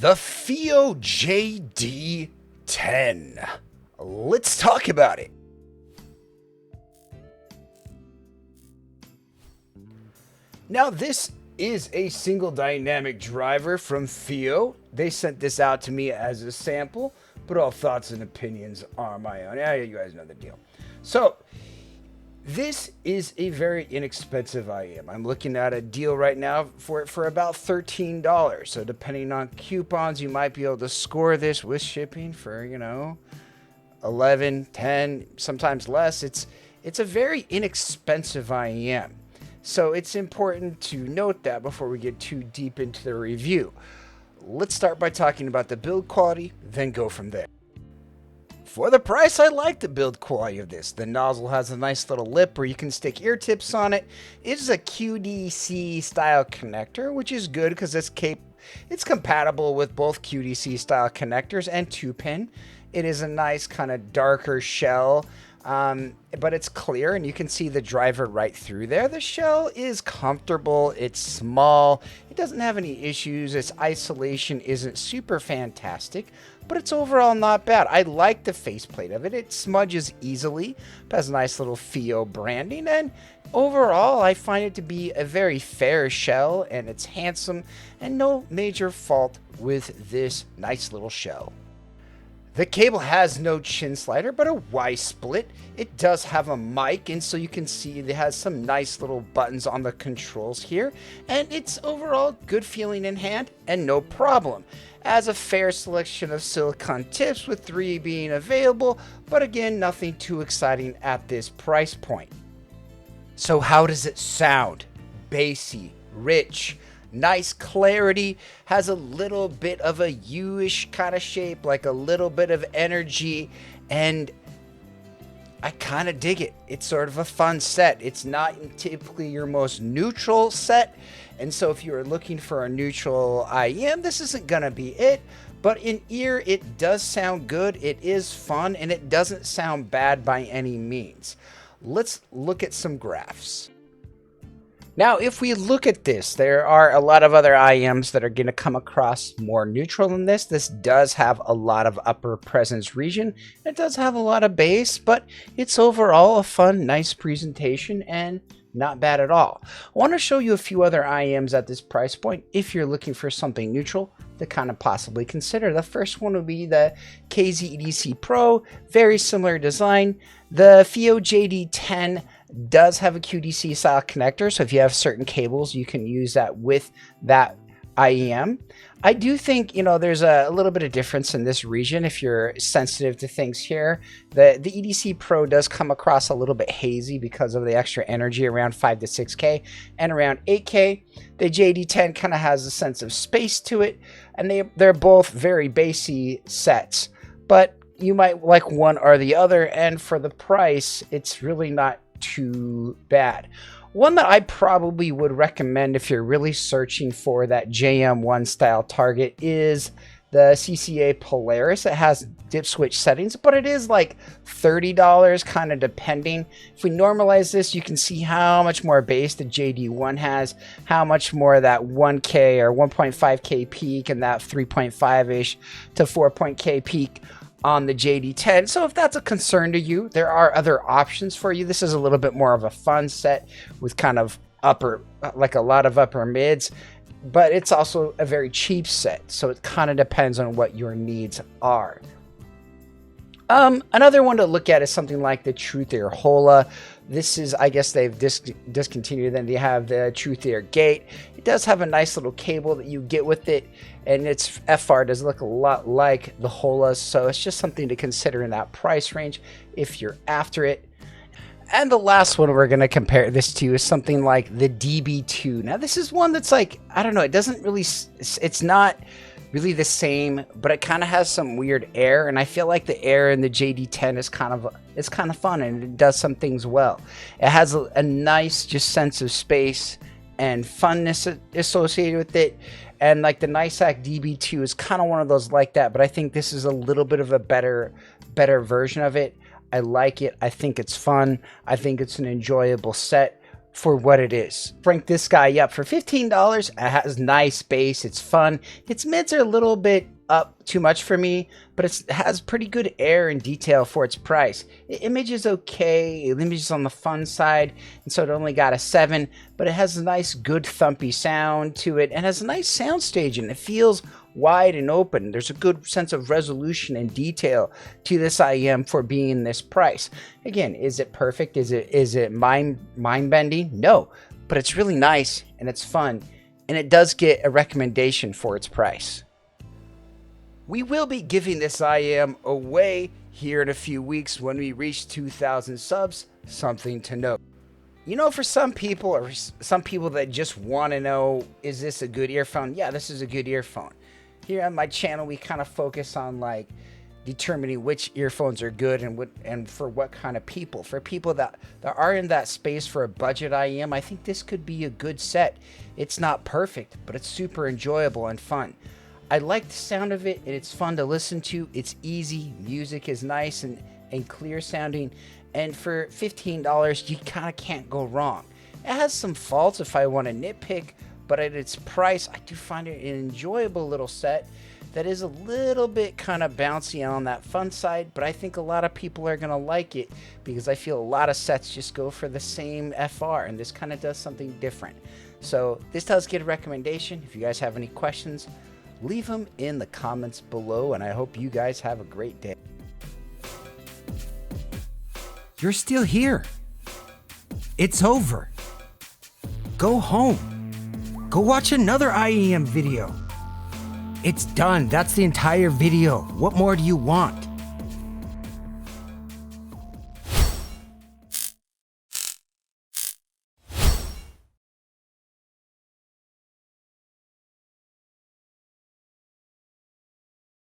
The Fiio JD10. Let's talk about it. Now this is a single dynamic driver from Fiio. They sent this out to me as a sample, but all thoughts and opinions are my own. Yeah, you guys know the deal. So this is a very inexpensive IM. I'm looking at a deal right now for about $13. So depending on coupons, you might be able to score this with shipping for, 11, 10, sometimes less. It's a very inexpensive IM. So it's important to note that before we get too deep into the review. Let's start by talking about the build quality, then go from there. For the price, I like the build quality of this. The nozzle has a nice little lip where you can stick ear tips on it. It is a QDC style connector, which is good because it's compatible with both QDC style connectors and 2-pin. It is a nice kind of darker shell, but it's clear and you can see the driver right through there. The shell is comfortable, it's small, it doesn't have any issues, its isolation isn't super fantastic, but it's overall not bad. I like the faceplate of it. It smudges easily, but has nice little Fiio branding, and overall I find it to be a very fair shell, and it's handsome, and no major fault with this nice little shell. The cable has no chin slider, but a Y split. It does have a mic, and so you can see it has some nice little buttons on the controls here, and it's overall good feeling in hand and no problem. As a fair selection of silicone tips, with 3 being available, but again, nothing too exciting at this price point. So how does it sound? Bassy, rich, nice clarity, has a little bit of a U-ish kind of shape, like a little bit of energy, and I kind of dig it. It's sort of a fun set. It's not typically your most neutral set, and so if you're looking for a neutral IM, this isn't gonna be it, but in ear it does sound good, it is fun, and it doesn't sound bad by any means. Let's look at some graphs. Now, if we look at this, there are a lot of other IMs that are going to come across more neutral than this. This does have a lot of upper presence region. It does have a lot of bass, but it's overall a fun, nice presentation and not bad at all. I want to show you a few other IMs at this price point if you're looking for something neutral to kind of possibly consider. The first one would be the KZ-EDC Pro, very similar design. The Fiio JD10 does have a QDC style connector, so if you have certain cables, you can use that with that IEM. I do think, there's a little bit of difference in this region if you're sensitive to things here. The EDC Pro does come across a little bit hazy because of the extra energy around 5 to 6K and around 8K. The JD10 kind of has a sense of space to it, and they're both very bassy sets, but you might like one or the other, and for the price, it's really not too bad. One that I probably would recommend if you're really searching for that JM1 style target is the CCA Polaris. It has dip switch settings, but it is like $30 kind of depending. If we normalize this, you can see how much more bass the JD1 has, how much more that 1K or 1.5K peak and that 3.5-ish to 4.K peak on the JD10. So if that's a concern to you, there are other options for you. This is a little bit more of a fun set with kind of like a lot of upper mids, but it's also a very cheap set. So it kind of depends on what your needs are. Another one to look at is something like the Truth Ear Hola. This is, I guess they've discontinued. Then they have the Truth Ear Gate. It does have a nice little cable that you get with it, and its FR does look a lot like the Holas, so it's just something to consider in that price range if you're after it. And the last one we're going to compare this to is something like the DB2. Now this is one that's like, I don't know, it's not really the same, but it kind of has some weird air, and I feel like the air in the JD10 is kind of fun, and it does some things well. It has a nice just sense of space and funness associated with it, and like the NISAC DB2 is kind of one of those like that, but I think this is a little bit of a better version of it. I like it. I think it's fun. I think it's an enjoyable set. for what it is. Rank this guy up for $15. It has nice bass, it's fun. Its mids are a little bit up too much for me, but it has pretty good air and detail for its price. The image is okay, the image is on the fun side, and so it only got a 7, but it has a nice good thumpy sound to it and has a nice sound stage, and it feels wide and open. There's a good sense of resolution and detail to this IEM for being this price. Again, is it perfect? Is it mind-bending? No, but it's really nice and it's fun, and it does get a recommendation for its price. We will be giving this IEM away here in a few weeks when we reach 2,000 subs. Something to note. You know, for some people, or some people that just want to know, is this a good earphone? Yeah, this is a good earphone. Here on my channel, we kind of focus on like determining which earphones are good and for what kind of people. For people that are in that space for a budget IEM, I think this could be a good set. It's not perfect, but it's super enjoyable and fun. I like the sound of it, and it's fun to listen to. It's easy, music is nice and clear sounding, and for $15, you kind of can't go wrong. It has some faults if I want to nitpick, but at its price, I do find it an enjoyable little set that is a little bit kind of bouncy on that fun side, but I think a lot of people are going to like it because I feel a lot of sets just go for the same FR, and this kind of does something different. So this does get a recommendation. If you guys have any questions, leave them in the comments below, and I hope you guys have a great day. You're still here. It's over. Go home. Go watch another IEM video. It's done. That's the entire video. What more do you want?